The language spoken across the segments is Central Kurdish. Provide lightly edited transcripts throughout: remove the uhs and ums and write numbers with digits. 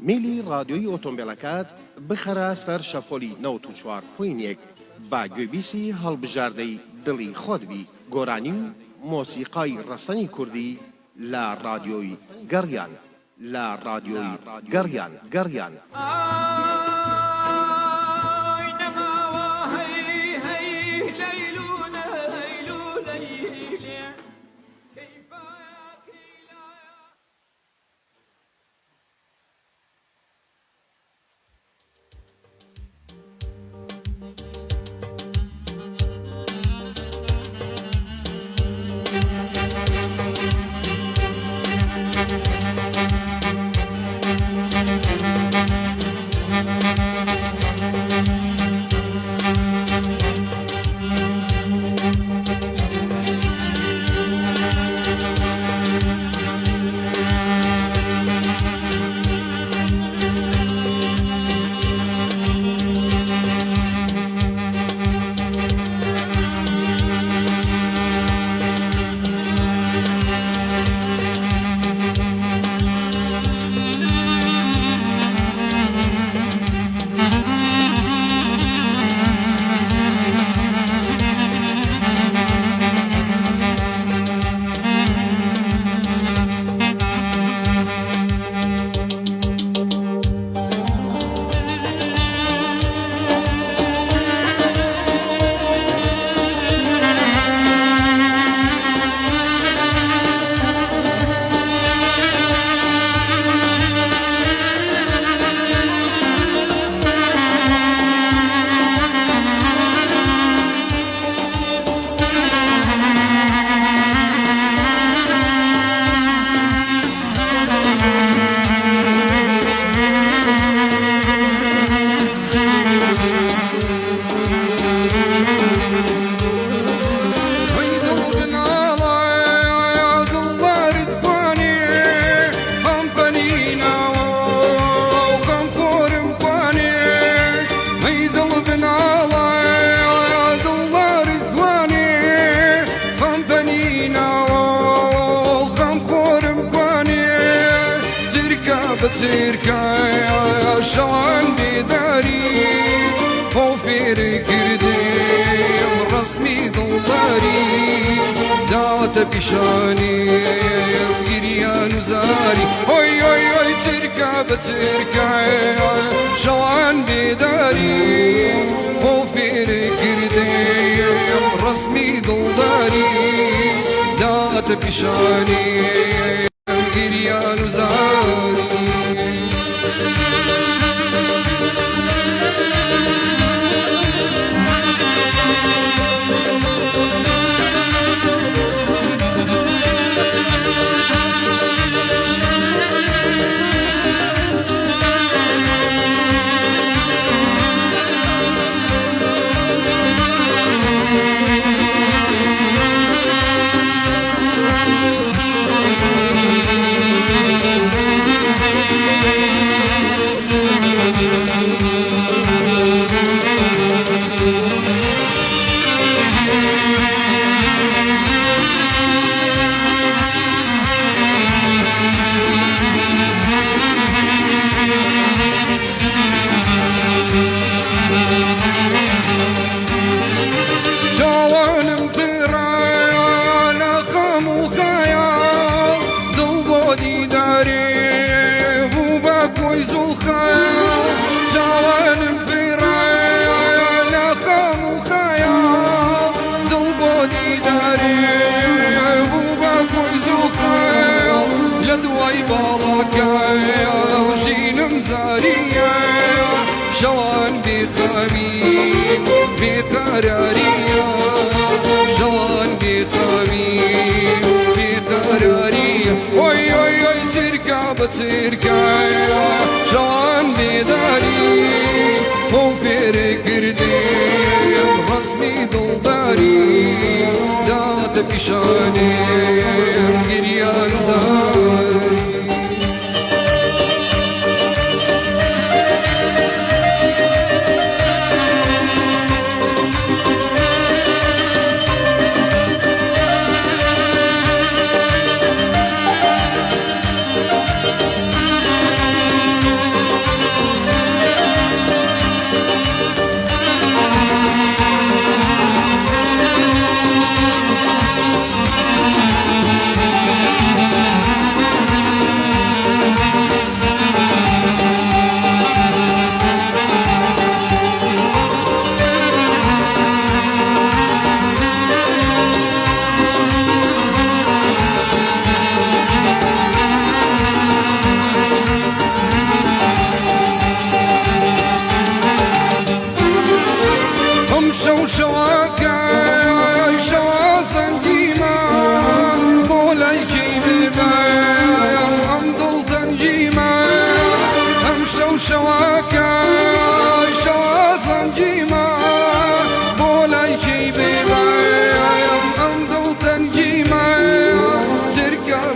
میلی رادیۆی ئۆتۆمبیلەکەت بخەرە سەر شەفۆلی 94.1 با گوێبیسی هەڵبژاردەی دڵی خۆت بی گۆرانی و مۆسیقای ڕەسەنی کوردی لە رادیۆی گەڕیان لە رادیۆی گەڕیان بتركايا شان بداري وفير كرديم رسمي دولاري دات بشاني ويريان زاري اوي اوي اوي تركا بتركايا شان بداري وفير كرديم رسمي دولاري دات بشاني ويريان زاري جوان بخمي بقرارية جوان بخمي بقرارية وي وي وي تركا بتركا جوان بداري وفير كردي رسمي دولداري دات بشاني قريان زاري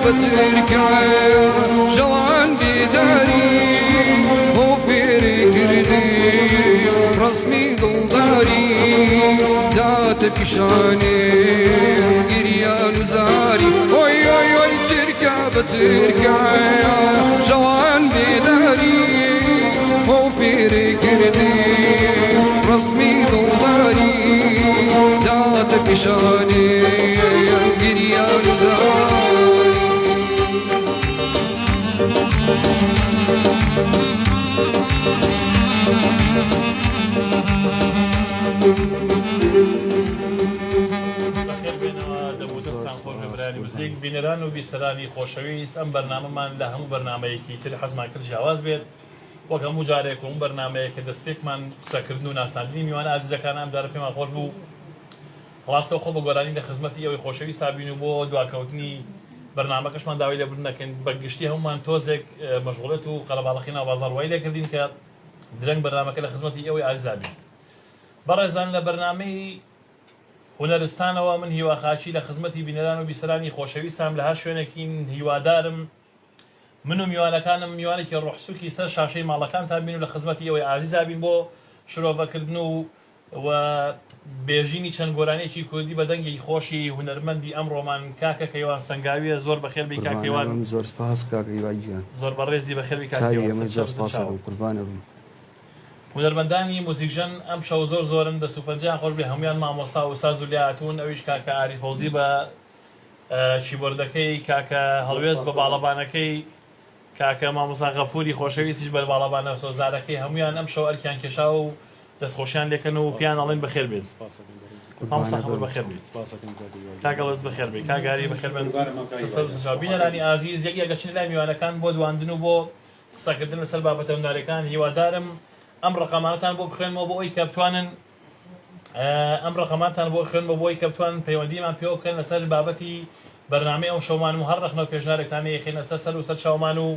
بچرکایە جوان بیداری بۆ فێری کردی ڕسمی دڵداری داتە پیشانێ گریان و زاری ئۆی ئۆی ئۆی چرکە بچرکایە جوان بیداری بۆ فێری کردی ڕسمی دڵداری داتە پیشانێ گریان و زاری بینەران و بیسەرانی خۆشەویست ئەم بەرنامەمان لە هەموو بەرنمەیەکی تر حەزمان کرد جیاواز بێت وەک هەموو جارێک و ئەم بەرنمەیە کە دەستپێکمان قسەکردن و ناساندنی میوانە ئازیزەکان ئەم جارە پێمان خۆش بوو ڕاستەو خۆ بە گۆرانی لە خزمەتی ئەوەی خۆشەویست تابین و بۆ دواکەوتنی بەرنامەکەشمان داوای لێبوردن دەکەین بەگشتی هەمومان تۆزێک مەشغوڵێت و قەلەباڵەخی ناوبازاڕوایی لێکردین کە درەنگ بەرنامەکە لە خزمەتی ئەوەی ئازیزابین بەڕێزان لە بەرنامەی هونەرستانەوە من هیوا خاچی لە خزمەتی بینەران و بیسەرانی خۆشەویستم لە هەر شوێنێکین هیوادارم من و میوانەکانم میوانێکی ڕوحسووکی سەر شاشەی ماڵەکانتان بین و لە خزمەتی ئەوەی ئازیزابین بۆ شرۆڤەکردن و بێژینی چەند گۆرانێکی کوردی بە دەنگی خۆشی هونەرمەندی ئەمڕۆمان کاکە کەیوان سەنگاویە زۆر بەخێر بی کاکەیوان زۆر سپاس کاکە هیواگیان زۆر بەڕێزی بەخێر بی کاکەیوان زۆر سپاس قوربانە بووم هونەرمەندانی موزیکژن ئەم شەو زۆر زۆرن دەست و پەنجەیان خۆش بێ هەمویان مامۆستا و ساز و لایەتون ئەویش کاکە ئاری فەوزی بە کیبۆردەکەی کاکە هەڵوێز بە باڵەبانەکەی کاکە مامۆستا غەفوری خۆشەویستیش بە باڵەبانە سۆزارەکەی هەمویان ئەم شەو ئەرکیان کێشا و دەستخۆشیان لێکەن و پیان ئەڵێن بەخێر بێت مامۆستا خەبەر بەخێر بێت کاکە لەست بەخێر بێت کاگاری بەخێر بن بینەرانی ئازیز یەک یەکەچین لای میوانەکان بۆ دواندن و بۆ قسەکردن لەسەر بابەتە هونەرەکان هیوادارم ئەم ڕقەمانتان بۆ بخوێنمەوە بۆ ئەوی کە بتوانن ئەم ڕقەمانتان بۆ خوێنمەوە بۆ ئەوی کە بتوانن پەیوەندیمان پێوە بکەن لەسەر بابەتی بەرنامەی ئەو شەومان و هەر ڕخنەوە پێشنارێکتان یەخینە سەر و سەر شەومان و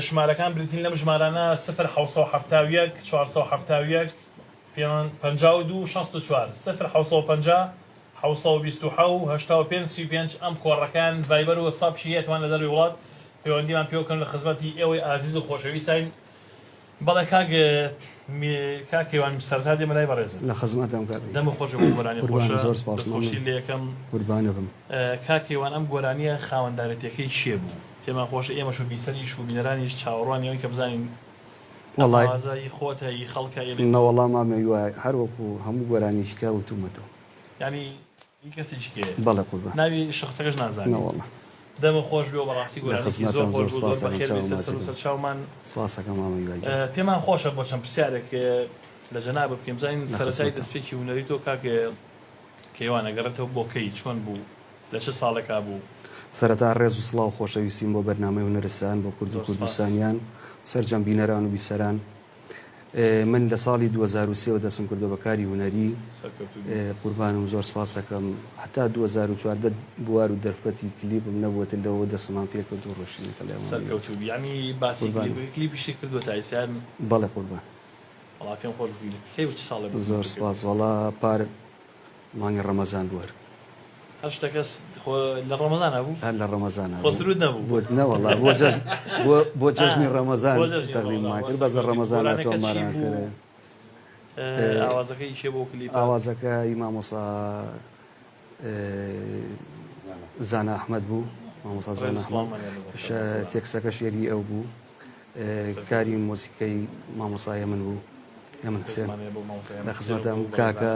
ژمارەکان بریتین لەم ژمارانە 0 471 52 64 0 750 725 ئەم کۆڕەکان ڤایبەر و وەتساپ شیەتوان لە دەروی وڵات پەیوەندیمان پێوە بکەن لە خزمەتی ئێوەی ئازیز و خۆشەویستین بەڵێ کاکەیوان سەرتا دێمە لای بەڕێزن لە خزمەتم کاکە دەمە خۆش بۆ گۆرانی خۆشە زۆر سپاس خۆشی لە یەکەم قوربانە بم کاکەیوان ئەم گۆرانیە خاوەندارەتیەکەی چیە بوو پێمان خۆشە ئێمەش و بیسەریش و بینەرانیش چاوەڕوانیەوەی کە بزانین وەڵای خۆتەی خەڵکە نەوەڵام مامێ وایە هەر وەکو هەموو گۆرانیشکا وتومەتەوە ینی کەسێکێ بەڵێ قوربان ناوی شخصەکەش نازانێت نەوەڵە دەمە خۆش بێ بەڕاستی گۆرانێکی زۆر خۆش بوو زۆر بەخێر بێ سەر چاومان سپاسەکە مامە هیواگی پێمان خۆشە بۆ چەند پرسیارێک لە جەناب بکەیم زانین سەرەتای دەستپێکی هونەری تۆ کاکە کەیوان ئەگەڕێتەوە بۆکەی چۆن بوو لە چه ساڵێکا بوو سەرەتا ڕێز و سڵاو خۆشەویستیم بۆ بەرنامەی هونەرستان بۆ کورد و کوردستانیان سەرجەم بینەران و بیسەران من لە ساڵی 2023 دەستم کردو بەکاری هونەری قوربانم زۆر سپاس دەکەم هەتا 2014 بوار و دەرفەتی کلیپم نەبووەتە لەوە دەستمان پێ کرد و ڕۆشتینەکە لێ سەرکەوتوو ینی باسی کلیپیشی کردووە تایسیان بەڵێ قوربان وڵا پێم خۆش بووی کەی چ ساڵێ زۆر سپاس وەڵا پار مانگی ڕەمەزان بووەر هەر شتەکەس لە ڕەمەزانە بوو هەر لە ڕەمەزانە خۆسرود نەبوو بۆ نەوەڵا بۆ جەژنی ڕەمەزان تەقدیممان کرد بەس لە ڕەمەزانە تۆماران کرد ئاوازەکەی شێ بۆ کلیپ ئاوازەکە مامۆسا زانا ئەحمەد بوو مامۆسا زانا ئەحمەد تێکسەکە شێری ئەو بوو کاری مۆسیقەی مامۆسایە من بوو ئەمن حسێن لە خزمەتم کاکە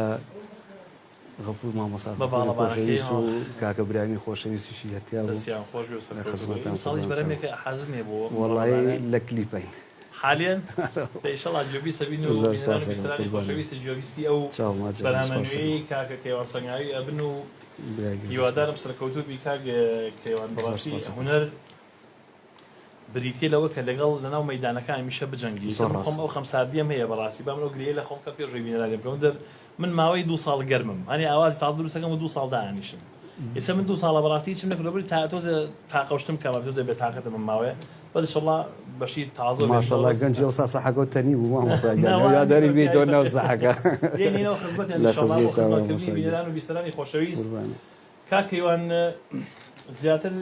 غەفور مامۆسا خۆشەویست و کاکە برامی خۆشەویستیشی هەرتیا بوو لە خزمەتم وەڵای لە کلیپەی حاليا ان شاء الله جوبي سبينو بسراني خوشويست جوبيستي او برنامجي كاكا كيوان سنغاوي ابنو يوادار بسركوتو بي كيوان براسي هنر بریتێ لەوە کە لەگەڵ لەناو مەیدانەکان میشە بجەنگی خۆم ئەو خەمساردیەم هەیە بەڕاستی بام ئەو گرێ لە خۆم کە پێش ڕێبینەرا لێبرەوەندەر من ماوەی 2 ساڵ گەرمم هەنێ ئاوازی تاز دروستەکەم و 2 ساڵ داهانیشم ئێستا من 2 ساڵە بەڕاستی چم نەکردەوەی تا تۆزە تاقەوشتم کەمە تۆزە بێتاقەتە من ماوەیە بەڵێ بەشی تازە ماشەڵڵا گەنجی ئەو ساحەکە تەنی بوو مامۆستا یاداری بێتەوە ناو ساحەکە لە خزمەتیان و بیسەرانی خۆشەویست کاکەیوان زیاتر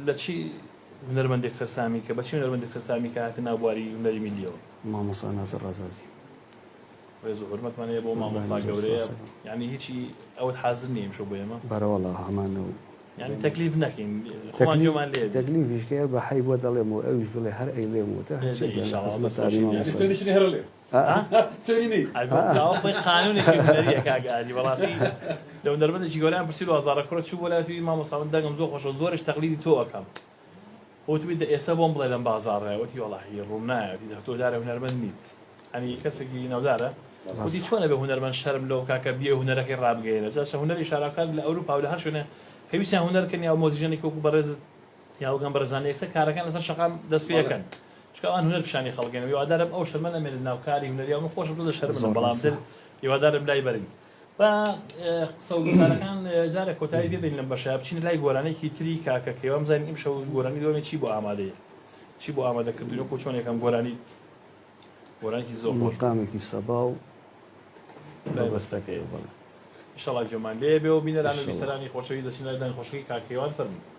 لە چی هونەرمەندێک سەرسامی کە بەچی هونەرمەندێک سەرسامی کە هاتە ناوبواری هونەری میلیەوە مامۆستا نازر ڕازازی ڕێز و حورمەتمانەیە بۆ مامۆستا گەورەیە یعنی هیچی ئەوت حازر نیم شو بۆ ئێمە بەرەوەڵا هەمانە و یعنی تەکلیف نەکەین خۆمان لێ تەکلیفیشکەیە بە حی بۆ دەڵێم و ئەویش بڵێ هەر ئەی لێم و تا خزمەتاری مامۆستا بڵێ قانونێکی هونەریە کاگادی بەڕاستی لە هونەرمەندێکی گەوریان پرسی 2000 کوڕە چوو بۆ لای مامۆستا من دەنگم زۆر خۆشە زۆرش تەقلیدی تۆ ئەەکەم وتبی ئێستا بۆم بڵێ لەم بازاڕێ وتی وەڵاهی ڕوون نایەتی تۆ دارە هونەرمەند نیت ئەنی کەسێکی ناودارە وتی چۆنە بە هونەرمەند شەرم لەو کاکە بیە هونەرەکەی ڕابگەێنە جاشە هونەری شارەکان لە ئەوروپا و لە هەر شوێنە پێویستیان هونەرکردنی یا مۆزیژنێکی وەکو بەڕێزت یاوەگەم بەرزانانی یەکسەر کارەکان لەسەر شەقام دەست پێەکەن چکە ئەوان هونەر پیشانی خەڵکێنەوە هیوادارم ئەو شەرمە نەمێنێت ناو کاری هونەریە من خۆشم دڵ شەرمن بەڵام دل هیوادارم لای بەرین بە قسە و گفتارەکان جارێک کۆتایی بێبین لەم بەشە بچین لای گۆرانێکی تری کاکە کێوە بزانین ئیم شەو گۆرانی دووەمێ چی بۆ ئامادەیە چی بۆ ئامادەکردنەوە و چۆن یەکەم گۆرانێکی زۆر خۆش مقامێکی سەبا و بەستەکەی ئینشەڵا گوێمان لێ بێ و بینەران و بیسەرانی خۆشەویست دەچین لای دانی خۆشەوی کاکەیوان فەرموو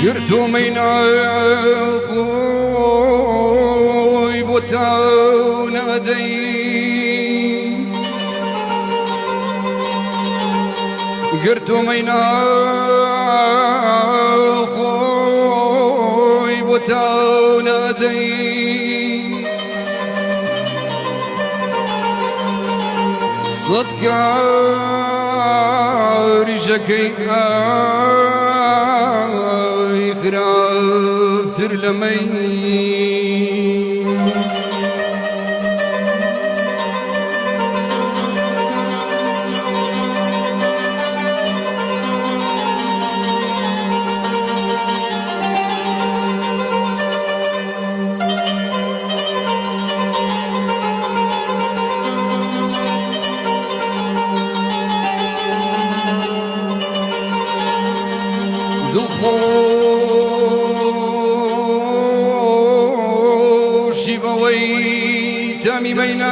گرتو مینای خوی بوتاو ندی گرتو مینای خوی بوتاو ندی صدقا رجکی خرافتر لمي دلخوشی بوی تمی بیناکی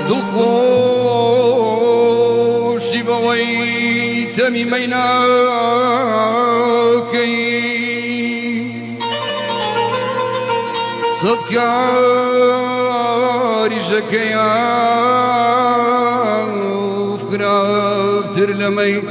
دلخوشی بوی تمی بیناکی صدقاری جکیان خرافتر لمي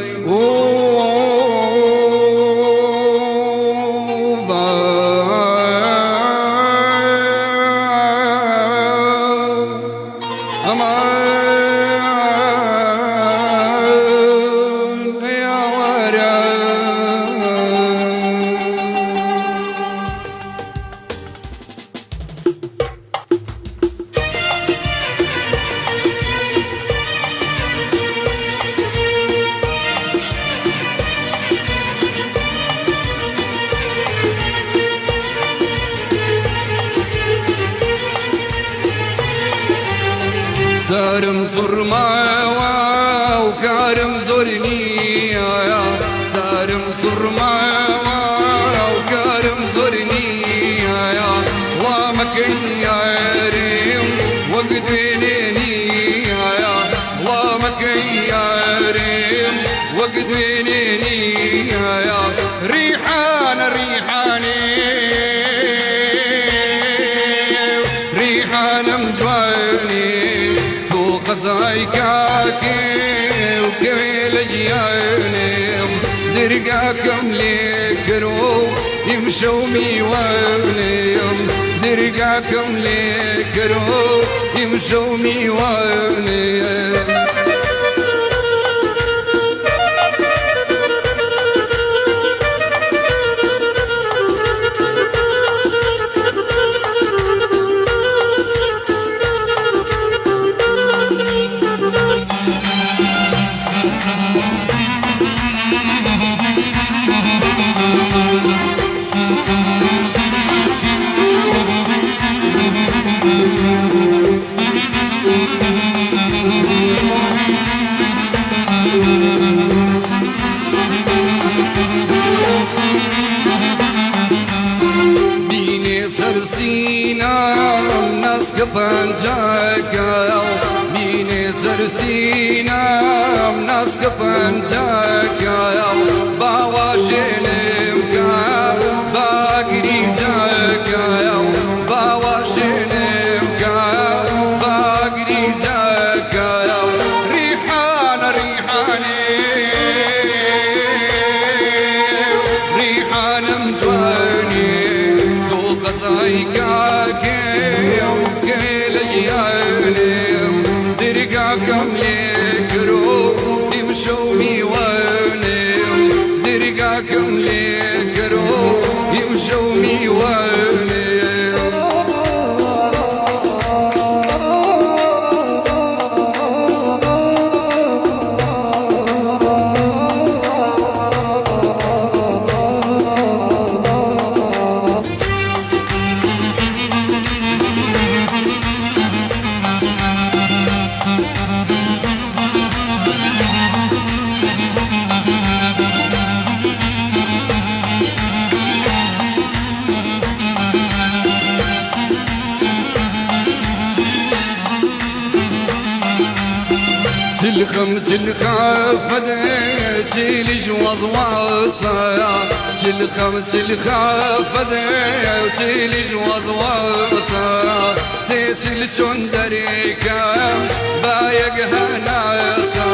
سارم زرما وكارم زورني سارم زرما وكارم زورني ريحان ريحاني ريحان مجواني تو قصاي كاكي وكويل جياني درقاكم ليكرو يمشوا ميواني درقاكم ليكرو يمشوا ميواني فانجاكا مين سرسينا مناس فانجاكا باواشلمكا باقري جاكا باواشلمكا باقري جاكا ريحان ريحاني ريحان مجواني تو قصايكا درقاكم ليكرو يمشوا ميواني درقاكم ليكرو يمشوا ميواني تلخم تلج وضواصا تلخم تلج وضواصا سيتل سندريكا بايق هناسا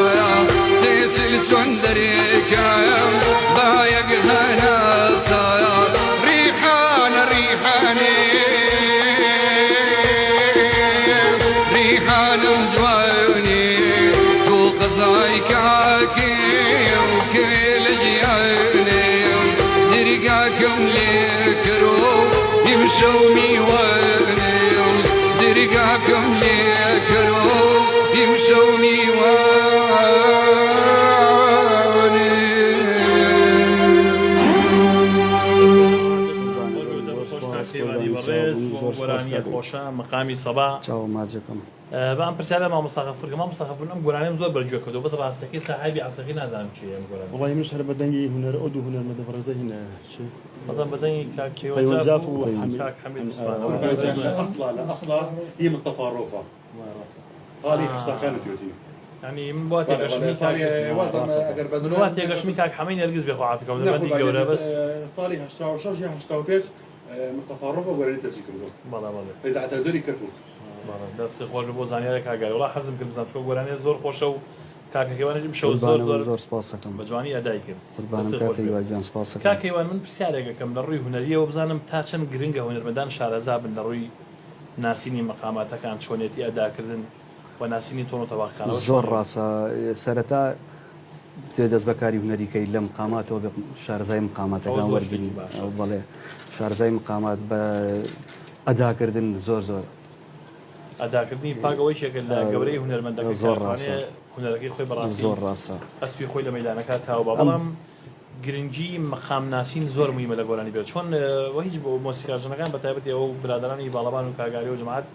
سيتل سندريكا بايق هناسا ريحان ريحاني ريحان مجواني قصايكاكي وكل جياني درقاكم ليكرو يمشوا ميواني درقاكم ليكرو يمشوا ميواني گۆرانی خۆشە مقامی سەبا چاو ماجەکەم بەم پرسیارە مامۆستاغەفورکە مامۆستاغەفور ئەم گۆرانیم زۆر بەرجۆ کردەوە بەس ڕاستەکەی ساحەبی عەسڵەکەی نازانم چییە ئەم گۆرانە وڵی منش هەر بەدەنگی هونەر ئەو دوو هونەرمەندە بەڕێزە هینە بەڵام بەدەنگی کاک پەیوەندجاف و کاک حەمید اصلا لا اصلا هي مصطفى روفا صالح اشتغلت يوتي يعني من بوات يقشمي كاك حمين يرقز بيخو عافيك ونبدي جوله بس صالح اشتغل شو اشتغل بيش مصطفى روفا وقال تجي كردو بلا اذا اعتذري كردو بلا نفس خوش بو زانيا كاك قال والله حزم كم زعما شو قراني زور خوشو كاك كيوان مشو زور سپاسەکەم بجواني اداي كم قوربانم کاکەی واگیان سپاسەکەم كاك كيوان من برسيارێکە کەم لە ڕووی هونەریە و بزانم تا چەند گرنگە هونەرمەندان شارەزا بن لە ڕووی ناسینی مەقاماتەکان چۆنێتی ئەداکردن و ناسینی تۆن و تەواخەکانەوە زۆر ڕاستە سەرەتا دەست بەکاری هونەریکەی لە مقاماتەوە بە شارەزای مقاماتەکان وەرگری بەڵێ شارەزای مقامات بە ئەداکردن زۆر ئەداکردنی پاگەوەیشێکە لە گەورەی هونەرمەندەکە زۆر ڕاستە هونەرەکەی خۆی بەڕاستی زۆر ڕاستە ئەسپی خۆی لە مەیدانەکە تاوە بەڵام گرنگی مەقام ناسین زۆر مهمە لە گۆرانی بێت چۆن هیچ بۆ مۆسیقاژنەکان بەتایبەتی ئەو برادرانی باڵەبان و کاگاری و جەماعەت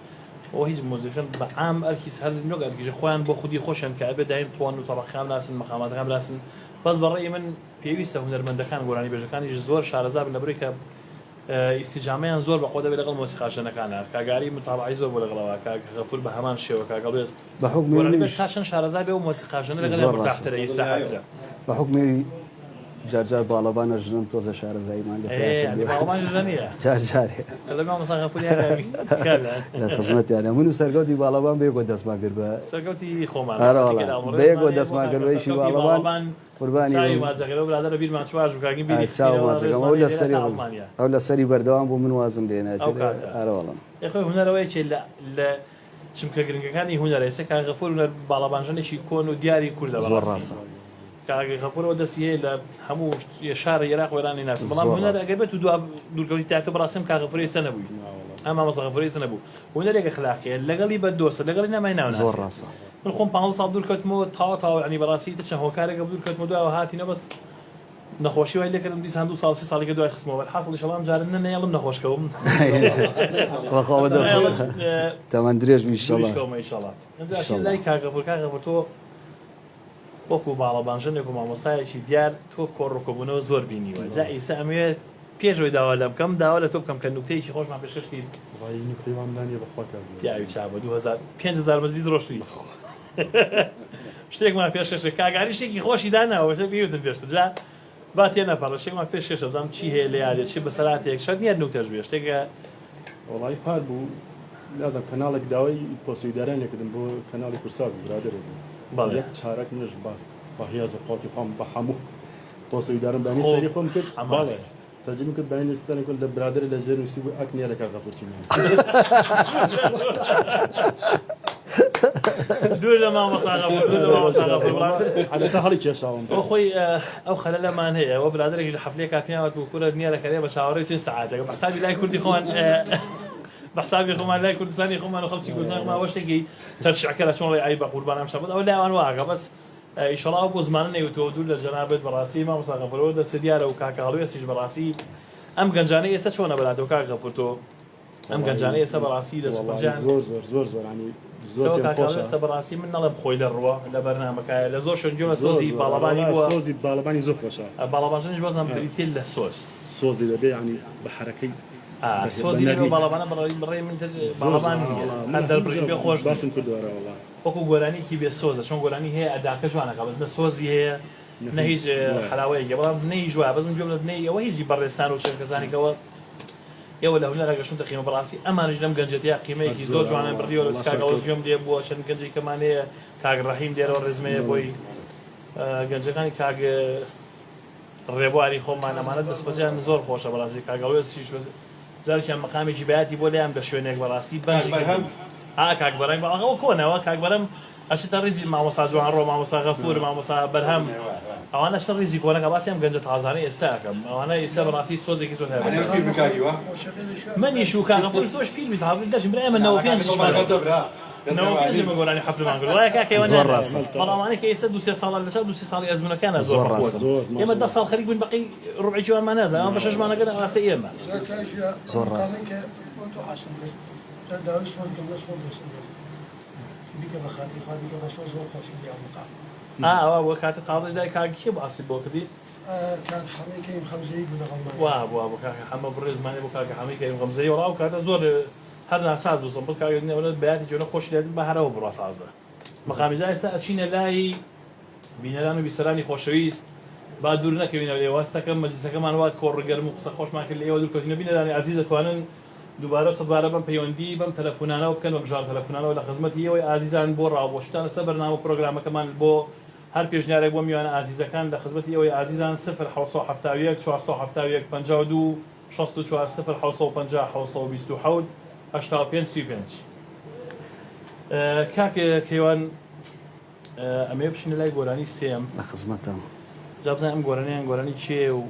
ئەو هیچ مۆزیکشن بە عام ئەرکی هەر نۆک ئەرکیژە خۆیان بۆ خودی خۆشن کە ئەبێ دایم توان و تەبەخام ناسن مەقاماتەکان بناسن بەس بەڕێی من پێویستە هونەرمەندەکان گۆرانی بێژەکانیش زۆر شارەزا بن لەبەرەوەی کە ئیسیجامیان زۆر بەخۆ دەبێت لەگەڵ مۆسیقاژنەکانە کاگاری متابعی زۆر بۆ لەگەڵەوە کاغەفور بە هەمان شێوە کاگەڵێست بە حکم تا چەند شارەزا بێ و مۆسیقاژنە لەگەڵ مرتاحترە ئیساحەتە بە حکمی جار باڵەبانە ژنم تۆزە شارەزاییمان باڵمان ژنیە جارێ لە مامۆستا غەفوری لە خزمەتیانە من و سەرگەوتی باڵەبان بەیەکۆ دەستمان کرد بە سەرگەوتی خۆمان بەیەکۆ دەستمان کردەوەیشی باڵەبان قوربانی واجەکەەوە برادرە بیرمان چواژ بکگی ئەو لە سەری بەردەوام بوو من وازم لێنێت ئارەوەڵم خۆی هوەرەوەی لە چمکە گرنگەکانی هوەرە ئێستا کاک غەفور هوەر باڵەبانژنێکی کۆن و دیاری کوردە زۆر ڕاستە کاک غەفورەوە دەستی هەیە لە هەموو شارە عێراق وێرانی ناس بەڵام هوەر ئەگەر بێت و دوورکەوتی تاکە بەڕاستم کاک غەفوری ئێستا نەبووی ئەم مامۆستا غەفوری ئێستا نەبوو هوەرێکە خلاقیە لەگەڵی بە دۆستە لەگەڵی نامای ناو زۆر ڕاستە من خۆم 15 ساڵ دوورکەوتمەوە تاوە ینی بەڕاستی چەند هۆکارێکە دوورکەوتمە دوایەوە هاتینە بەس نەخۆشی وای لێکردم دیسان 2 ساڵ 3 ساڵێکە دوای خستمەوە حاصلی شەڵام جارن نەنێڵم نەخۆشکەوم تەمان درێژ میشەڵە لای کاک غەفور تۆ وەکو باڵەبانژنێک و مامۆستایەکی دیار تۆ کۆڕۆکۆبوونەوە زۆر بینیوە جا ئیسا ئەمەوێت پێشەوەی داوا لە بکەم داوا لە تۆ بکەم کە نوکتەیەکی خۆشمان پێشکەشتی یاوی چابە 5000 مەجلیس ڕۆشتی شتێکمان پێشکەش کاگاری شتێکی خۆشی داناوە بیوتم پێشتر جا با تێنەپەڕە شتێکمان پێشکەشە بزانم چی هەیە لە یادێت چی بەسەراتێک شەد نیە نوکتەش بێ شتێکە وڵی پار بوو لازم کەناڵێک داوای پۆسیداران لێکردم بۆ کەناڵی کورساک برادر بوو یەک چارەک منش بە هێز و قوتی خۆم بە هەموو پۆسیدارم بەنی سەری خۆم کرد باڵێ تەجربه کرد بەینی سەرێک لە برادر لە ژێر نووسی بوو ئەک نییە لە کاک غەفور چینیان دوور لە مامۆستا غەفور حەدەسە هەڵی کێشاوم ئەو خۆی ئەو خەلە لەمان هەیە ئەوە برادرێکی لە حەفلەیەکا پێیاوەت بوو کوورە نییە لەکەرێ بە چاوەڕێی چێ سەعاتێک بە حسابی لای کوردی خۆمان بەحسابی خۆمان لای کوردستانی خۆمان و خەڵکی کوردستان وە شتێکی تەرشیعکەرە چۆن ئای بە قوربانم شەبوت ئەو لایوان واگە بەس ئیشەڵا بۆ زمانە نەیوتەوە دوور لە جەنابێت بەڕاستی مامۆستا غەفورەوە دەستە دیارە و کاکە هەڵوێستیش بەڕاستی ئەم گەنجانەی ئێستا چۆنە بەلاتەوە کاک غەفور تۆ ئەم گەنجانەی ئێستا بەڕاستی زۆر ئێستا بەڕاستی من نەڵێم خۆی لە ڕوە لە بەرنامەکایە لە زۆر شوێنجۆمە سۆزی باڵەبانی بووە سۆزی باڵەبانی زۆر خۆشە باڵەبانژنیش بەزم بریتێ لە سۆزی دەبێ ینی بە حرەکەی سۆزی باڵەبانە بڕێ من باڵەبان هەر دەربڕی بێ خۆش باسم کردووەرە وەڵا وەکو گۆرانیکی بێ سۆزە چۆن گۆرانی هەیە ئەداکە جوانەکە بەس نە سۆزی هەیە نە هیچ حلاوەیەکی بەڵام نەی جوایە بەزم جۆم لە نەی ئەوە هیچی بەڕێستان و چەند کەسانێکەوە ئێوە لە هونەرە گەشتون تەقیمە بەڕاستی ئەمانش لەم گەنجەتیا قیمەیەکی زۆر جوانە بڕیەوە لە کاگەڵۆز گوێم دێ بووە چەند گەنجی کەمانەیە کاگ ڕەحیم دێرەوە ڕێزمەیە بۆی گەنجەکانی کاگ ڕێبواری خۆمان ئەمانە دەستبەجیان زۆر خۆشە بەڕاستی کاگەڵۆزیش جارێکیان مەقامێکی بەیاتی بۆ لێیان بە شوێنێک بەڕاستی بەنجی کاک بەڕێنگ بەڵەوە کۆنەوە کاک بەرەم ئەچێتە ڕیزی مامۆستا جوانڕۆ مامۆستا غەفور مامۆستا بەرهەم ئەوانە شتە ڕیزی کۆنەکە باسی ئەم گەنجە تازانەی ئێستا ئەەکەم ئەوانە ئێستا بەڕاستی سۆزێکی زۆر هەیە منیش و کاک غەفور تۆش پیر بیت حاضر دەچین برای من 95 گۆرانی حەفلمان کرد وایە کاکەوە بەڵامانەی کە ئێستا 2 ساڵ لە 2 ساڵی ئەزمونەکانە زۆر ئێمە 10 ساڵ خەریک بووین بەقی ڕوبعی جوانمان نازانام ئەم بە شەژمانەکە ڕاستە ئێمە زۆر ڕاست ئەوە بۆ کاتە تاڵی لای کاکی باسی بۆ کردی وا بووە بۆ کاکە حەمە بڕێ زمانی بۆ کاکە حەمەی کەیم غەمزەی وەڵاو کاتە زۆر هەر ناساز دووسم بڵ کاگەنەوەت بەیاتی جۆنە خۆش لێت بە هەرەوە بڕە تازە مەقامیدا ئێستا ئەچینە لای بینەران و بیسەرانی خۆشەویست با دوور نەکەوینەوە لێوەستەکەم مەجلیسەکەمان وا کۆڕگەرم و قسە خۆشمان کرد لە ئێوە دوورکەوتنە بینەرانی عەزیز دەتوانن دووبارە سەدبارە بەم پەیوەندی بەم تەلەفۆنانەوە بکەن بە بژار تەلەفۆنانەوە لە خزمەتی ئێوەی ئازیزان بۆ ڕاوبۆشتان لەسەر بەرنامە پرۆگرامەکەمان بۆ هەر پێشنیارێک بۆ میوانە ئازیزەکان لە خزمەتی ئێوەی ئازیزان 0771 471 52 64 0750 727 85 کاکە کەیوان ئەمێ بشینە لای گۆرانی سێم لە خزمەتم جا بزانین ئەم گۆرانیان گۆرانی چێ و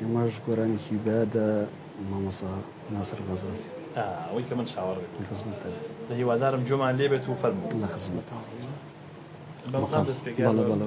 ئێمەش گۆرانێکی بەدە مامۆستا ناسر غەزازی ئەوەی کە من چاوەڕ لە خزمەتە لە هیوادارم جۆمان لێبێت و فەرموو لە خزمەتە بەڵام دەست پێکار بەڵێ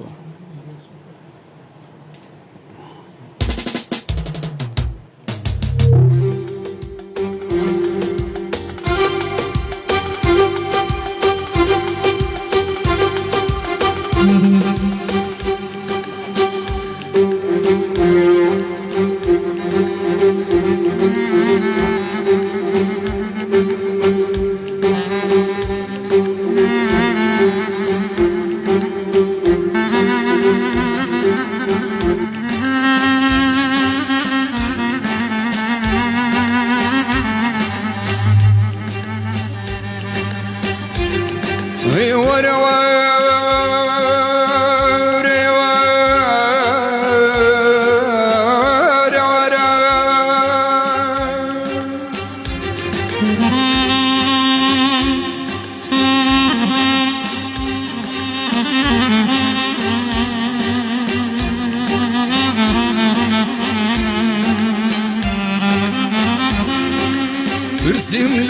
برسم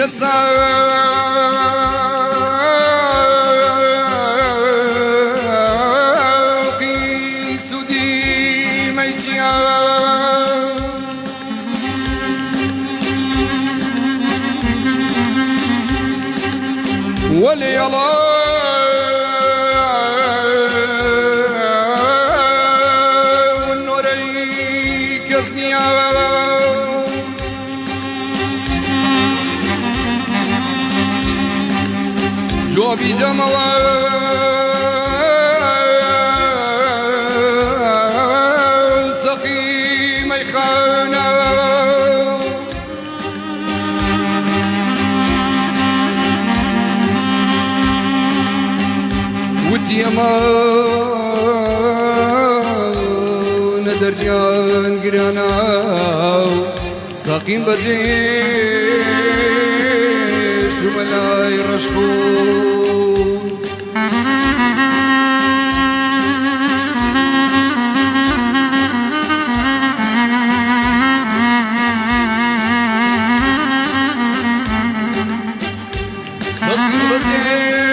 لساقي سودي ميسيان وليلا والنوري كزنيان جوابي دموا سقي ميخانا وديما ندرجان قرانا ساقين بديش وملاي رشفون ساقين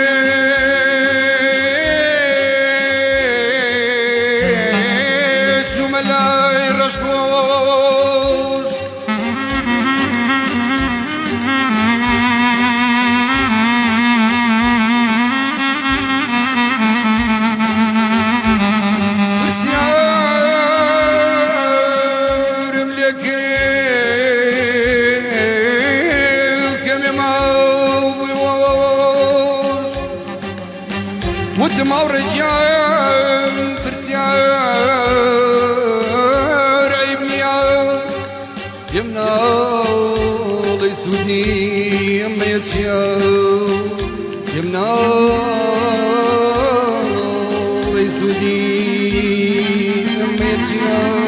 بديش وملاي رشفون ودمع ورجال برسيار عيبني يمنا الله يسودني يما يسيار يمنا الله يسودني يما يسيار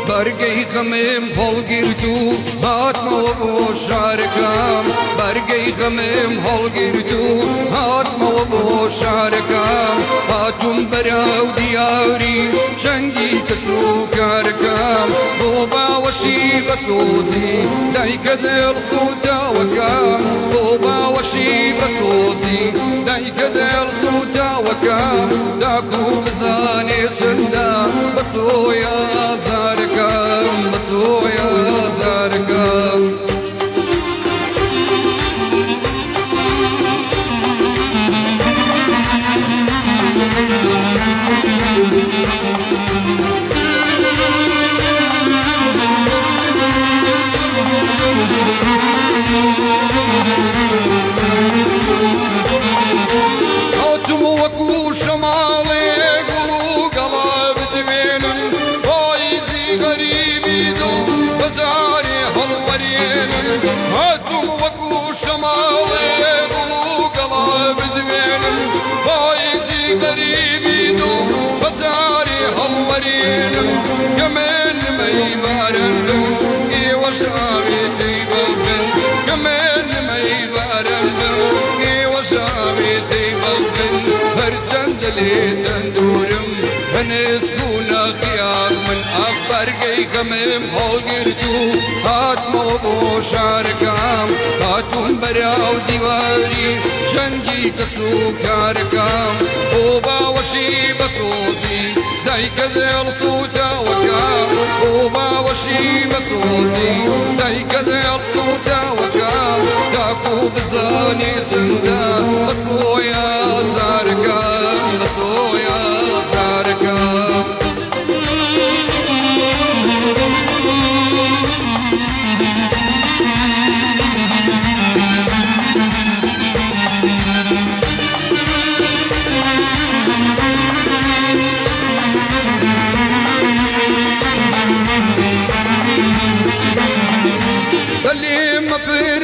برقي خمم هالقردو هاتما وبوشاركام برقي خمم هالقردو هاتما وبوشاركام هاتم براو دياري شنقي كسوكاركام بوبا وشي بسوزي دايك دل صوتا وكام بوبا وشي بسوزي دايك دل صوتا وكام داكو بزاني سندا بسويا زاركام بسويا زاركام عودتم وكو شمالي قلو قلب دبينن فايزي غريبي دو بزاري هالورينن عودتم وكو شمالي قلو قلب دبينن فايزي غريبي دو بزاري هالورينن كمان ما يبارن اي وشامي تيبقن كمان ما يبارن اي وشامي تيبقن هرچندلي تندورم هنسكونا خيار من أخبار جاي كمم هالقردو هاتمو بوشاركام هاتم براو ديواري جنجي كسوكاركام بوبا وشي بسوزي دايك ذل صوتا وكام بوبا وشي بسوزي دايك ذل صوتا وكام داكو بزاني تندا بسويا زاركام بسويا زاركام اللي ما في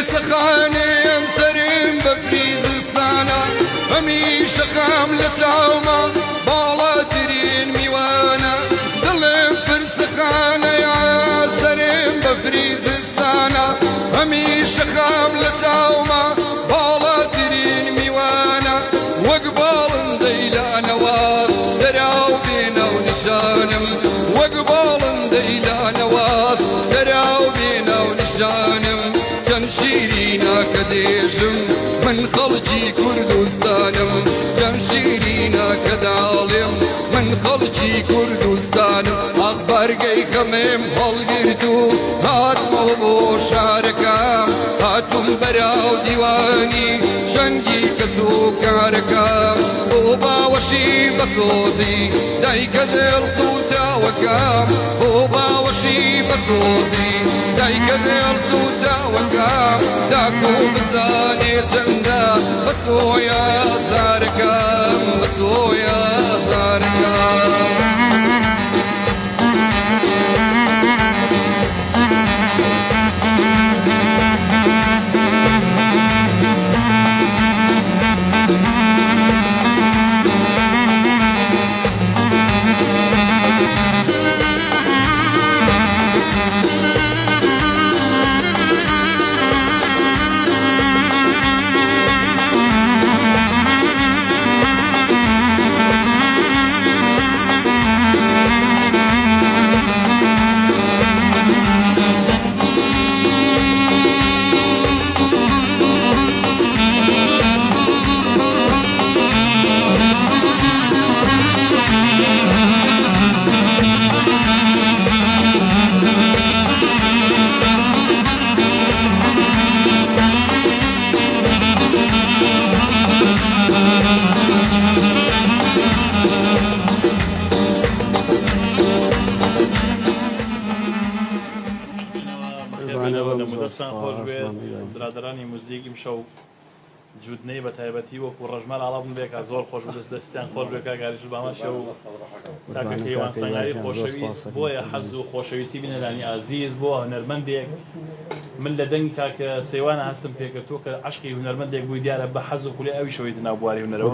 جمشيرينا كديجم من خلجي كردستانم جمشيرينا كدعالم من خلجي كردستانم أخبار جاي خميم هالجردو هاتمو بو شاركام هاتم براو ديواني جنگي كسو كاركام بوبا وشي بسوزي دايك دير صوتا وكام بوبا وشي بسوزي دايك دير صوتا وكام داكو بزاني جندا بسويا زاركام بسويا زاركام برادرانی موزیکی مشو جودنەی بە تایبەتی وەکو ڕژمال ئاڵابوون بێکە زۆر خۆش دەستیان خۆش بێکە گاریش بامەشە و تاکە کەیوان سەنگاری خۆشەویست بۆیە حەز و خۆشەویستی بینەلانی ئازیز بۆ هونەرمەندێک من لە دەنگ کاکە سەیوانە هەستم پێکردووە کە عشقی هونەرمەندێک بووی دیارە بە حەز و خولی ئەوی شەوەی ناو بواری هونەرەوە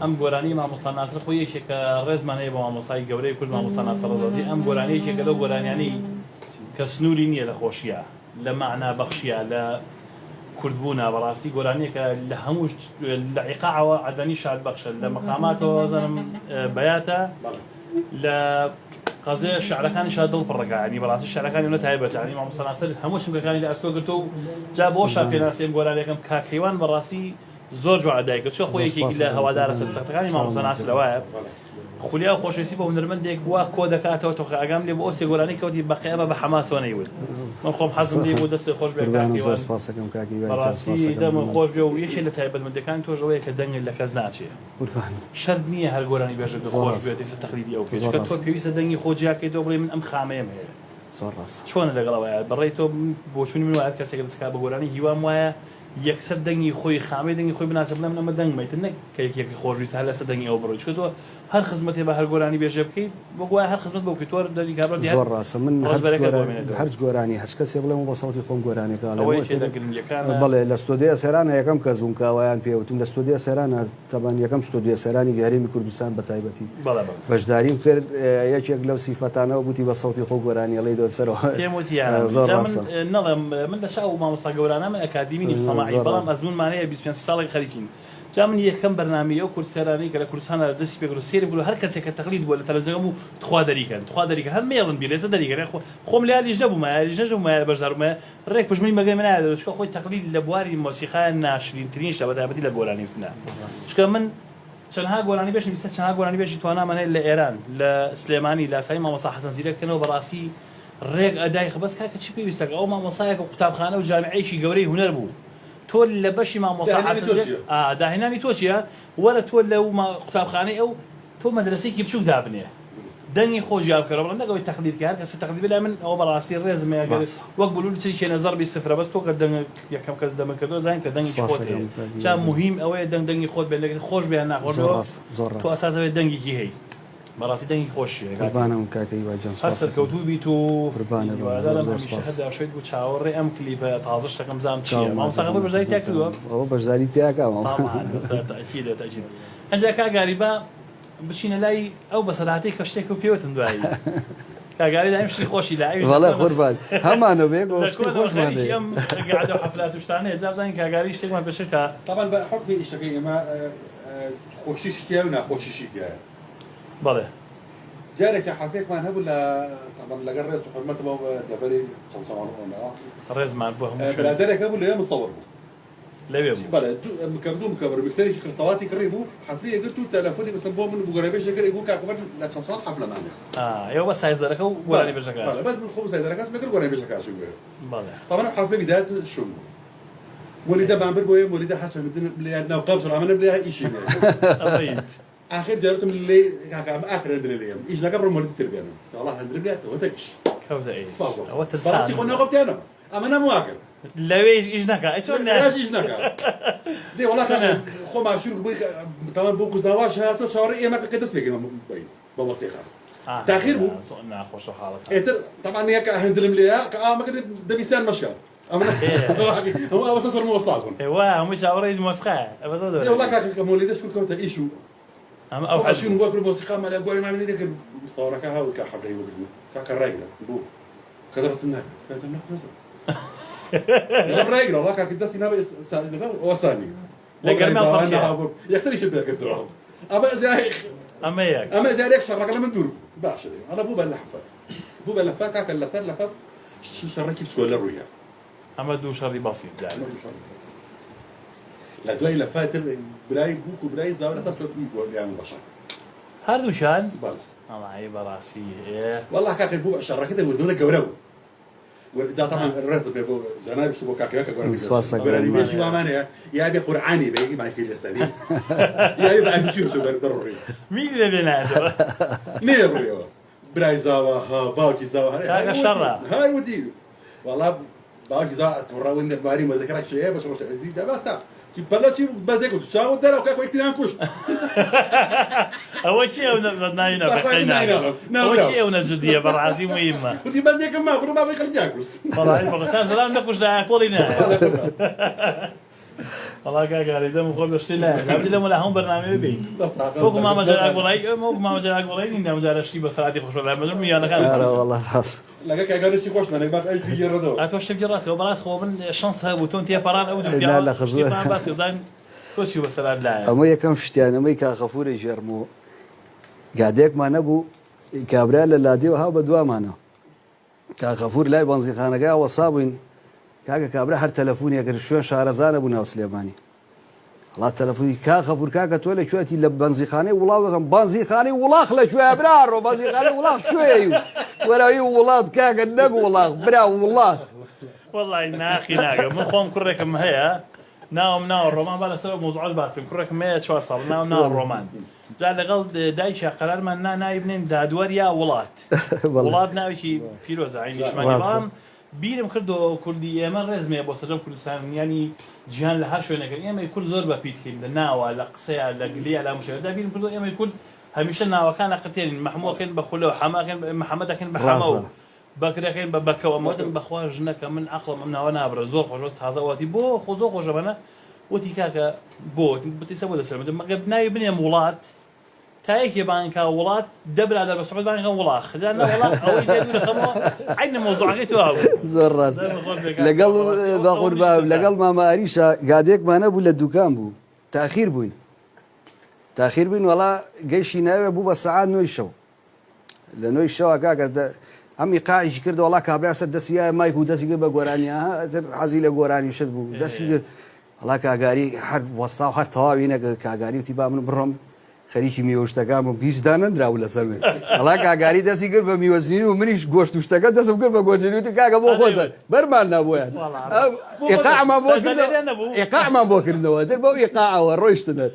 ئەم گۆرانی مامۆستا ناسر خۆی یەکێکە ڕێزمان هەیە بە مامۆستای گەورەی کورد مامۆستا ناسر ڕەزازی ئەم گۆرانی یەکێکە لەو گۆرانیانەی کە سنووری نییە لە خۆشیە لە مەعنا بەخشیە لە کوردبوونا بەڕاستی گۆرانیەکە لە هەموو لە عیقاعەوە عەدەنی شاد بەخشە لە مەقاماتەوە زەنم بەیاتە لە قەزێ شعرەکانی شاد دڵ پڕەکە ینی بەڕاستی شعرەکانی لە تایبەت ینی مامۆستا ناسر هەموو شتەکانی لە ئەسکۆ گرتو و جا بۆ شا پێناسیم گۆرانیەکەم کاکەیوان بەڕاستی زۆر جوعدایکە چۆ خۆی یەکێکی لە هەوادارە سەرسەختەکانی مامۆستا ناسرەوەیە خولیا خۆشەویستی بە هونەرمەندێک وا کۆ دەکاتەوە تۆخە ئاگام لێ بۆ ئەو سێگۆرانی کەوتی بەقیامە بە حەماسەوە نەیوت من خۆم حەزم لێ بۆ دەستی خۆش بێ بەڕاستی دەمە خۆش بێ و یەکێ لە تایبەتمەندەکانی تۆژەوەیە کە دەنگت لە کەس ناچێ شەرت نییە هەر گۆرانی بێژە خۆش بێت ێستا تەقلیدی ئەو کە تۆ پێویستە دەنگی خۆجیاکەی دۆ بڵێ من ئەم خامەیەم هەیە چۆنە لەگەڵەوەیە بەڕێی تۆ بۆچوونی من وایە کەسێک دەستکات بە گۆرانی هیوام وایە یەکسەر دەنگی خۆی خامەی دەنگی خۆی بناسب بڵێ من ئەمە دەنگمەیتن نەک کە یەکێکی خۆشویست هەر لەسەر دەنگی ئەو بڕۆی چکە تۆ هەر خزمەتێ بە هەر گۆرانی بێژە بکەیت بۆ گوایە هەر خزمەت بۆ بکەیت تۆ دەری کابرا زۆر ڕاستە من هەرچ گۆرانی هەرچ کەسێ بڵێم بە سەڵکی خۆم گۆرانێکە بەڵێ لە ستۆدیە سەرانە یەکەم کەس بووم کاوایان پێوتم لە ستۆدیە سەرانە تەبان یەکەم ستۆدیە سەرانی گەرێمی کوردستان بە تایبەتی بەشداریم کرد یەکێک لەو سیفەتانەوە بوتی بە سەڵکی خۆ گۆرانی ئەڵێ دۆسەرەوە زۆر ڕاستە نەڵێم من لە شاو مامۆستا گەورانەمە ئەکادیمی سەماعی بەڵام ئەزمونمانەیە 25 ساڵێک خەریکین جا من یەکەم بەرنامەی ئەو کورسەرانی کە لە کوردستانە دەستی پێ سێری بوو هەر کەسێک کە تەقلید بووە لە تەلەڤیزیۆن و تخوا دەریکەن هەر مێڵن بی لێسە دەریکەن خۆم لە یاریش نەبوومە یاریش نەبوومە بەشدارمە ڕێک پشمەی مەگەی من نایدەوێت چکە خۆی تەقلید لە بواری مۆسیقایە ناشرینترین شتە بەتایبەتی لە گۆرانی وتنە چکە من چەندها گۆرانی بێژ نویستە چەندها گۆرانی بێژی توانامە هەیە لە ئێران لە سلێمانی لە ئاسایی مامۆستا حەسەن زیرەکەنەوە بەڕاستی ڕێک ئەدای خبەس کاکە چی پێویستەکە ئەو مامۆستایەکە قوتابخانە و جامعەیەکی گەورەی هونەر بوو تۆ لە بەشی مامۆستا حەسەن داهێنانی تۆ چییە وەرە تۆ لەو قوتابخانەی ئەو تۆ مەدرسەیەکی بچووک دابنێ دەنگی خۆشیاب کەرە بڵێن نەگەوەی تەقلیدکە هەر کەسە تەقلید بێ من ئەوە بەڕاستی ڕێزمە وەک بلول چی نەزەر بی سفرە بەس تۆ کە دەنگ یەکەم کەس دەمەکردەوە زانین کە دەنگی خۆت هەیە چا مهم ئەوەیە دەنگی خۆت بێت لەگەن خۆش بێ ناخۆشەوە تۆ ئەساسەوێت دەنگێکی هەی بەڕاستی دەنگی خۆشیە قوربانم کاکەی واجان هەر سەرکەوتوو بیت و هەداشێت بوو چاوەڕێ ئەم کلیپە تازە شتەکەم زانم چییە مامۆستا بەشداری تیا کردووە ئەوە بەشداری تیاکەوە ئەنجا کاگاری بە بچینە لای ئەو بەسەلاتی کە شتێک و پێوتم دوایی کاگاری دایم شتی خۆشی لای وەڵێ قوربان هەمانە بێ ئەم حەفلات و شتانەیە جا بزانین کاگاری شتێکمان پێشکە طبعا بە حکمی ئیشەکەی ئێمە خۆشی شتیە و ناخۆشیشی تایە بەڵێ جارك حفلك ما هبل طبعا لقى الرئيس وحرمته دبري صار ڕێزمان بۆ هەموو برادرك هبل يا مصور لەوێ بوو بلا مكبر بيشتري خلطواتي قريبو حفليه قلت تلفوني بس بو من ابو قريبش يقول كاكبر لا تصال حفله معنا ئێوە بە سایزەرەکە و گۆرانی بێژەکە بس بالخبز هذا كاس مقر قريبش كاس بەڵێ طبعا حفله بدايه الشم وليده بعمل بويا وليده حتى بدنا قبص عملنا بلا شيء اخر جربت من اللي اخر اللي ايش قبل مولد التربيه والله هندرب وتكش كەوتە ئەی ئەوە بلاتي ترسان قلنا قبت انا اما انا مواكب لەوێ ئیش نەکە چۆن ايش نكا دي والله كان خو ما شنو طبعا بوكو زواج هاتو شاوري ايه ما كدس بيجي بموسيقى تاخير بو ناخۆش حاڵەکە ايه طبعا هيك هندل مليا ما كان دبيسان مشكل اما هو بس صار موصاكم ئێوە هەمووی چاوەڕێی مۆسقە دي والله كان مولد شكون كنت ايشو ئەم او ئەو شنو بوكو الموسيقى ما لا قول ما نريد لك صورك هاو كحبله يبغى كرايله بو كدرت الناك كانت الناك الراجل والله كان كنت نبي وصاني لقرنا الطرشة يختلي شبه كدرهم اما زي هيك شرك لما ندور باشا انا بو بلحفه بو بلحفه كاك اللفه لفه شركي تقول الرؤيا ئەمە دوو شەڕی بەسیط لا دوای لفات براي بوكو براي زاوله اساس يقول يا بشر هەردووشان بله ئەڵی بەڕاستی والله كاك بو شركته ودوله قورو وده طبعا الرئيس بيبو زناب يشبو كاكياكا قراني ماشي وامانه يا ابي قرعاني بيجي معك اليساري يا ابي بعد شو ضروري مين اللي بينادوا نيرو براي زاوا ها باوكي زاوا كاكا شرع هاي ودي والله باوكي زاوا تورا وين باري ما ذكرك شيء بس روح ده بس بلشي بدك تشاو ده لو كاكو يكتنا كوش أول شيء ناينا بقينا أول شيء ونجدية برعازي مهمة ودي بدك ما كل ما بيخرج ياكل والله فقط سلام نقوش لا كولينا والله كاكاري دم خو بشتلا قبل دم ولا هم برنامج بيت فوق ما مجال قولي فوق ما مجال قولي إنه مجال شيء بس عادي خوش ولا مجال ميانا كان لا والله راس لقاك قال شي خوش ما نبغى اي شيء يردو اتوش تبجي راسك وبراس خو من شانس ها بوتون تي باران او لا لا خزوه بس يضان توشي بس لا اما يكم شتيان اما يكا غفور جرمو قاعدك ما نبو كابريل لادي وها بدوا معنا كا غفور لا بنزي خانقا وصابين كاكا كابرا هر تلفوني اگر شلون شارزان ابو ناو سليماني الله تلفوني كا غفور كاكا تولى شوتي لبنزي خاني والله بنزي خاني والله خلا شويه ابرار بنزي خاني والله شويه ولا هي والله كاكا نق والله برا والله والله ناخي ناقه من خوم كركم هي ناوم الرومان بلا سبب موضوع الباسم كركم هي شو صار ناوم الرومان جاء لغل دايشة قرار ما نايبنين دادور يا ولات ولات ناوي فيروز عيني شمال بیرم کردو کردی اما رزمی با سجام کردستان یعنی جهان لهر شو نکرد اما کل زور بپیت کیم لناوا لقصه لقلی على مشاهده بیرم کردو اما کل همیشه ناوا کان قتیل محمود کن بخلو حما کن محمد کن بحمو بکر کن ببکو مودم بخوارج نک من عقل من ناوا نابر زور خوش بس هذا وقتی بو خوزو خوش بنا وتی کاکا بو بتسوي لسه ما قبنا يبني مولات تايك يبان كولات دبل على بسعود بان كان ولاخ خذنا ولاخ او يدير خمو عندنا موضوع غيتو هاو زرات لقل باقول باب لقل ما اريشا قاعدك ما نبو للدكان بو تاخير بين والله جيشي ناوي بو بساعات نو يشو لانه يشو كاكا عمي قاعد كرد والله كابرا سدسيا ما يكون دسي بغورانيا حزيله غوراني شد بو دسي والله كاغاري حرب وسطا حر توابينك كاغاري تبا من برم خەریکی میوەشتەکان بم هیچ دانەندرا لە سەر هەڵا کاگاری دەستی کرد بە میوەزنی و منیش گۆشتوشتەکە دەستم کرد بە گۆژنیوتی کاکە بۆ خۆتە بەرمان نبووە ئێقاعمان بۆ کردنەوە در بەو ئێقاعەوە ڕۆیشتنە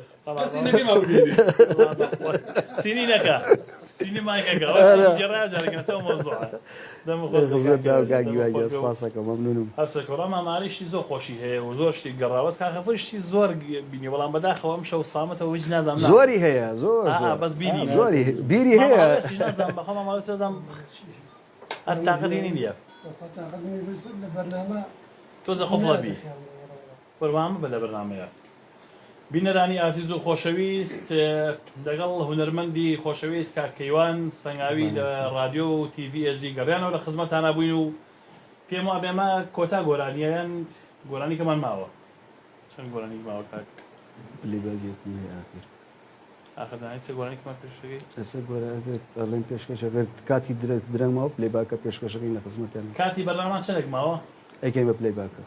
سینی مایکەکە جێڕایە سەو مۆزوعە سپاسەکە مەمنونم هەرسەکەڕە ماماریشتی زۆر خۆشی هەیە و زۆر شتی گەڕاوەست کاخەفشتی زۆر بینی بەڵام بەداخەوە ئەم شەو سامەتەوە هیچ نازانم زۆری هەیە زۆر بەس بینی زۆری بیری هەیە بەخۆمەماڵسێزم هەرتاقەدینی نییە تۆزە خۆفڵەبی بەرنامە بە لە بەرنامەیە بینەرانی ئازیز و خۆشەویست لەگەڵ هونەرمەندی خۆشەویست کاکەیوان سەنگاوی لە رادیۆ و تیڤی ئەژی گەڕیانەوە لە خزمەتانە بووین و پێم وابێ ئێمە کۆتا گۆرانیەیان گۆرانیکەمان ماوە چەند گۆرانی ماوە کاک ئاخدانی چ گۆرانێکمان پێشەکەی ئێستا گۆرە ئەڵێن پێشکەشەکە کاتی درەنگماوە پلەی باکە پێشکەشەکەی لە خزمەتیان کاتی بەرنامان چەندێک ماوە ئەیکەین بە پلەی باکە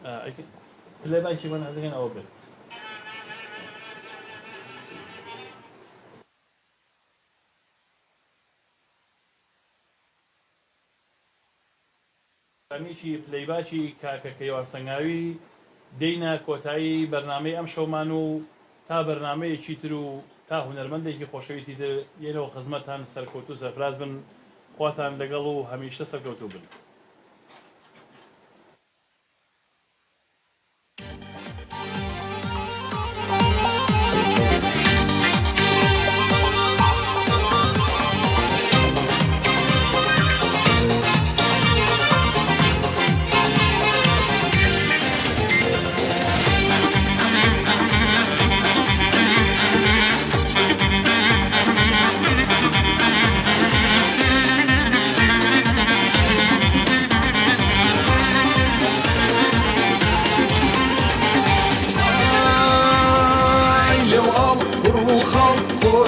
پلەی باکی بۆ نازەکەن ئەوە بێت میکی پلەیباکی کاکە کەیوان سەنگاوی دەینە کۆتایی بەرنامەی ئەم شەومان و تا بەرنامەیەکی تر و تا هونەرمەندێکی خۆشەویستی تر یەنەوە خزمەتان سەرکەوت و سەرفراز بن خواتان لەگەڵ و هەمیشە سەرکەوتوو بن.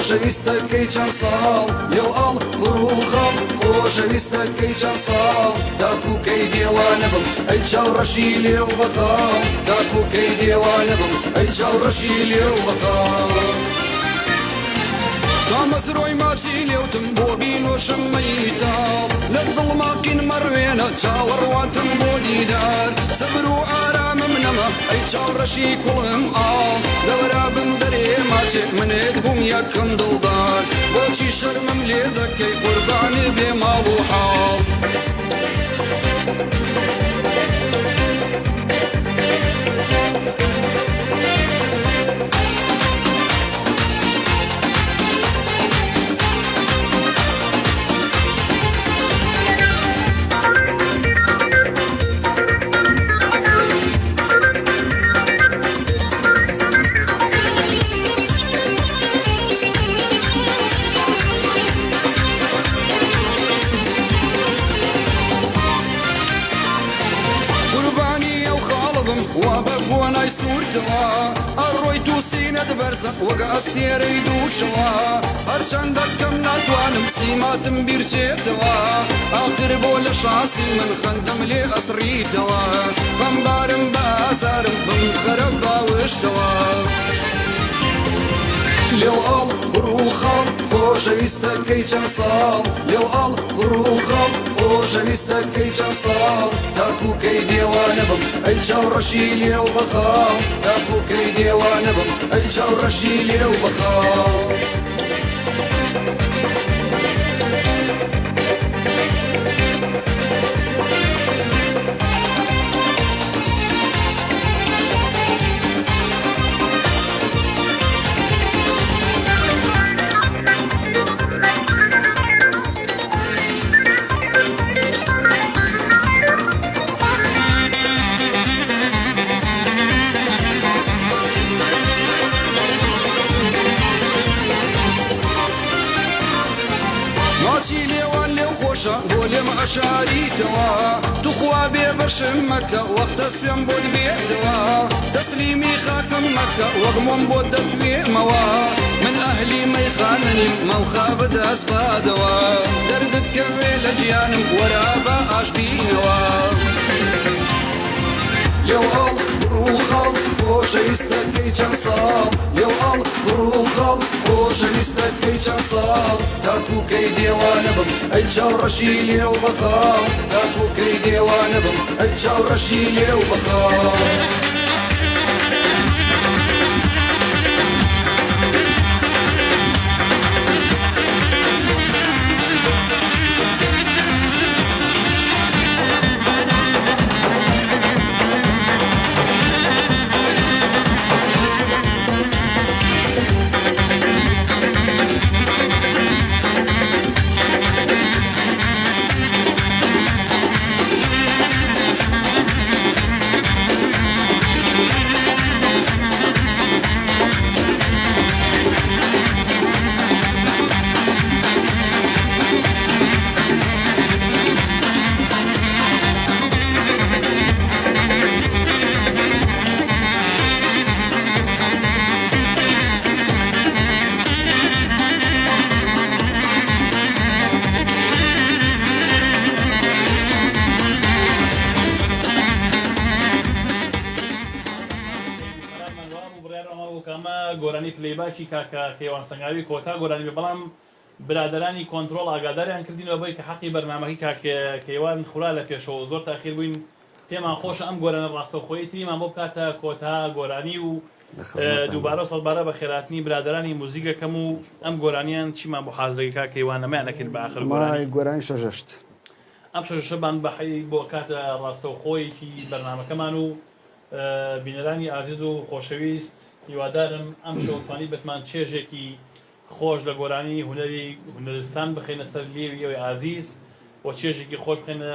خۆشەویستەکەی چەند ساڵ لێو ئاڵ کوڕ و خەڵ خۆشەویستەکەی چەند ساڵ داپووکەی دێوانە بم ئەی چاوڕەشی لێو بەخاڵ داپووکەی دێوانە بم ئەی چاوڕەشی لێو بەخاڵ دامەزرۆی ماچی لێوتم بۆ بینۆشم مەیتاڵ لە دڵماقین مەڕوێنە چاوەڕواتم بۆ دیدار سەبر و ئارامم نەما ئەی چاوڕەشی کوڵم ئاڵ لەوەرا بم دەرێ ماچێ منێت بووم یەکەم دڵدار بۆچی شەرمم لێ دەکەی قوربانی بێ ماڵ و حاڵ ئەڕۆی دووسینەت بەرزە وەگە ئەستێرەی دووشەوە هەرچەندە کەم ناتوانم سیماتم بیرچێتەوە ئاخر بۆ لە شاسی من خەندەم لێ ئەسڕیتەوە غەمبارم بە ئازارم بم خەرە باوشتەوە لێو ئاڵ کوڕ و خەڵ خۆشەویستەکەی چەند ساڵ لێو ئاڵ کوڕ و خەڵ خۆشەویستەکەی چەند ساڵ داپووکەی دێوانە بم ئەی چاوڕەشی لێو بەخاڵ داپووکەی دێوانە بم ئەی چاوڕەشی لێو بەخاڵ بۆ لێم ئەشاریتەوە توخوا بێ بەشم مەکە وەختە سوێم بۆت بێتەوە تەسلیمی خاکم مەکە وەگمۆم بۆ دەتوێمەوە من ئەهلی مەیخانەنیم مەڵخا بەدەست بادەوە دەردت کەوێ لە گیانم وەرا بە ئاشبینەوە لێو ئاڵ کوڕ و خەڵ خۆشەویستەکەی چەند ساڵ لێو ئاڵ کوڕ و خەڵ خۆشەویستەکەی چەند ساڵ داپووکەی دێوانە بم ئەی چاوڕەشی لێو بەخاڵ داپووکەی دێوانە بم ئەی چاوڕەشی لێو بەخاڵ گۆرانی پلەیباکی کاکە کەیوان سەنگاوی کۆتا گۆرانی بەڵام برادرانی کۆنتڕۆڵ ئاگاداریان کردینەوە کە حەقی بەرنامەکەی کاکەیوان خورا لە پێشەوە زۆر تاخیر بووین پێمان خۆشە ئەم گۆرانە ڕاستەوخۆیی تریمان بۆ بکاتە کۆتا گۆرانی و دووبارە سەڵبارە بە خێراتنی برادرانی موزیکەکەم و ئەم گۆرانیان چیمان بۆ حازرەی کاکەیوان نەمایان نەکرد بە ئاخر گۆرانی شەژەشت ئەم شەشەبان بەحی بۆ کاتە ڕاستەوخۆیەکی بەرنامەکەمان و بینەرانی ئازیز و خۆشەویست هیوادارم ئەم شەوتوانی بتمان چێژێکی خۆش لە گۆرانی هونەری هونەرستان بخێنە سەر لێوی ئەوەی ئازیز و چێژێکی خۆش بخێنە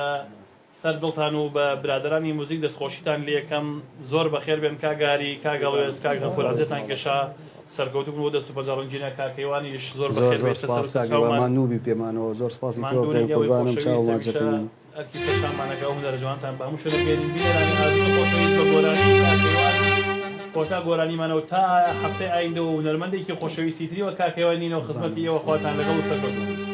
سەر دڵتان و بە برادرانی موزیک دەستخۆشیتان لێ یەکەم زۆر بەخێر بێن کاگاری کاگەڵێز کاگەڵفۆرازێتان کێشا سەرکەوتو بوو دەست و پەجەڕنجینە کاکەیوانیش زۆر بەخێرمان نوبی پێمانەوە زۆر سپاسی قوربانم چاومانجەکەین ئەرکی سەرشانمانەکە و هونەرە جوانتان بە هەموو شوێنە بێنین بینەرانی ئازیز و خۆشەویست بە گۆرانی کاکەیوان کۆتا گۆرانیمانەوە تا هەفتەی ئایندە و هونەرمەندێکی خۆشەویستی تریوە کاکەیوانینەوە خزمەتی ئێوە خواتان لەگەڵ و سەرکەوتو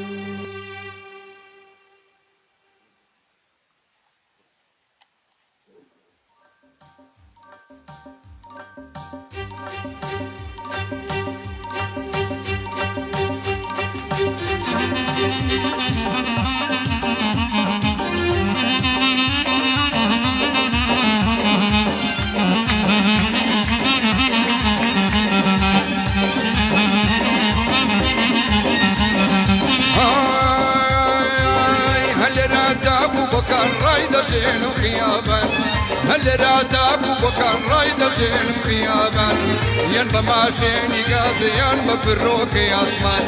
هل راتب وبكر رايد زين خيابا ينبى ماشيني غازي ينبى في الروك يا اسمان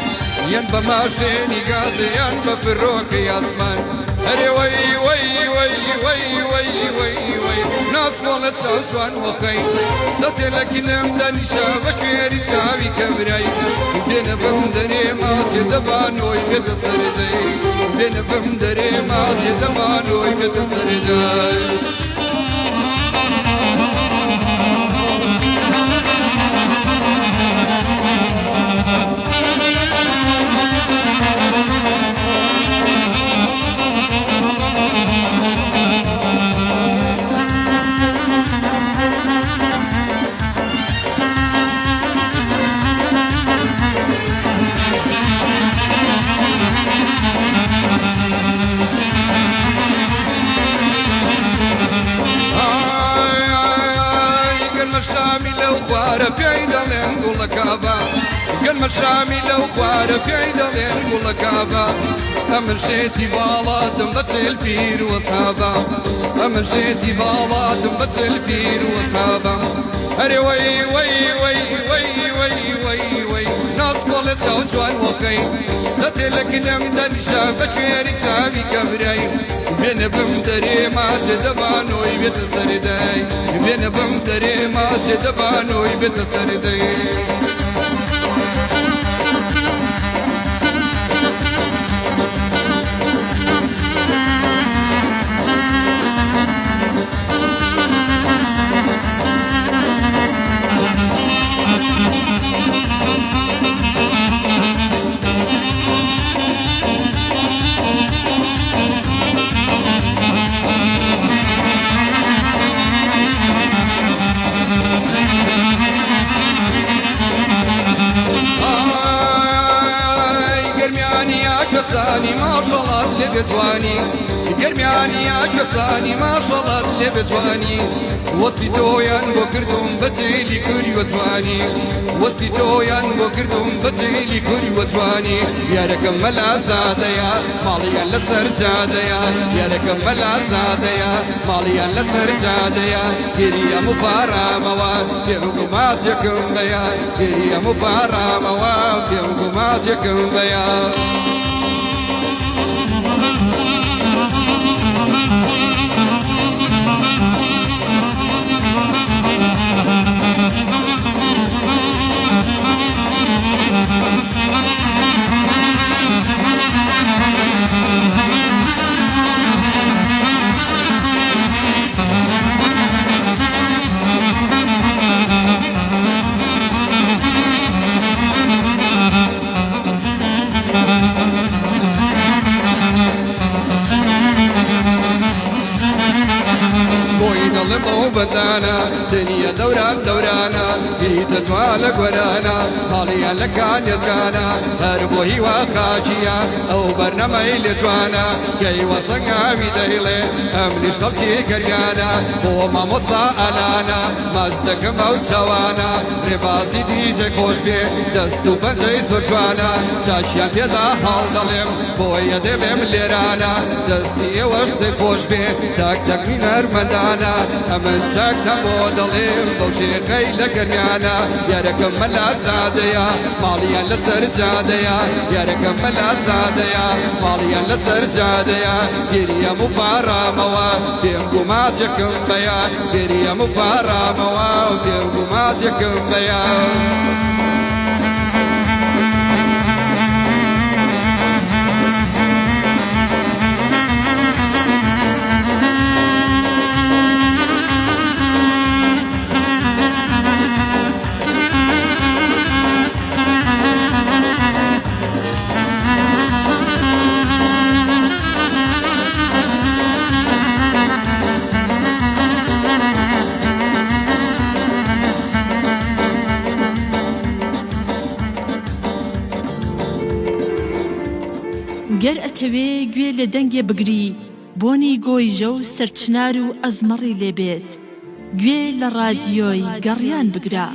ينبى ماشيني غازي ينبى في الروك يا اسمان هري وي وي وي وي وي وي وي ناس قولت سوسوان وخي ستلك نمدني شافك يري شافي كبري بين بمدري ما تدفانوي بتصر زي بين بمدري ما تدفانوي بتصر زي قلم الشامي لو خوار بعيد لين قول كابا أمر شيتي بالات بتسل فير وصابا أمر شيتي بالات بتسل فير وصابا هري وي وي وي وي وي وي وي ناس قولت سوسوان وخي ستلك نمدن شافك يري سامي كبري بين بمدري ما تدفانوي بتسرداي بين بمدري ما تدفانوي بتسرداي كساني ما شاء الله لبتواني قرمياني يا كساني ما شاء الله لبتواني وصلي تويان وكردم بتيلي كوري وتواني وصلي تويان وكردم بتيلي كوري وتواني يا ركم ملا ساديا ماليا لسر جاديا يا ركم ملا ساديا ماليا لسر جاديا كريا مبارا موان بيمقمات يكم بيا كريا مبارا موان بيمقمات يكم بيا Ha بەو بەدانە دنیا دەوران دەورانە بیتە دوا لە گوەرانە هەڵیان لە کانێزگانە هەر بۆ هیوا خاچیە ئەو بەرنەمەی لێ جوانە گەیوە سەنگاوی دەیڵێ ئەم لیش خەڵکی گەریانە بۆ مامۆسا ئالانە ماچ دەکەم ئەو چاوانە ڕێبازی دیجە خۆش بێ دەست و پەنجەی زۆر جوانە چاکیان پێدا هەڵ دەڵێم بۆیە دەڵێم لێرانە دەستی ئێوەش دەیخۆش بێ تاک تەکنی نەرمەندانە ئەمن چاکتەم بۆ دەڵێم بەو شێخەی لە گەرمیانە یارەکەم مەلا سادەیە ماڵیان لەسەر جادەیە یارەکەم مەلا سادەیە ماڵیان لەسەر جادەیە گریەم و پاڕامەوە پێم گوماچێکم بەیە گریەم و پاڕامەوە پێم گوماچێکم بەیە گەر ئەتەوێ گوێ لە دەنگێ بگری بۆنی گۆیژە و سەرچنار و ئەزمەڕی لێبێت گوێ لە ڕادیۆی گەڕیان بگرە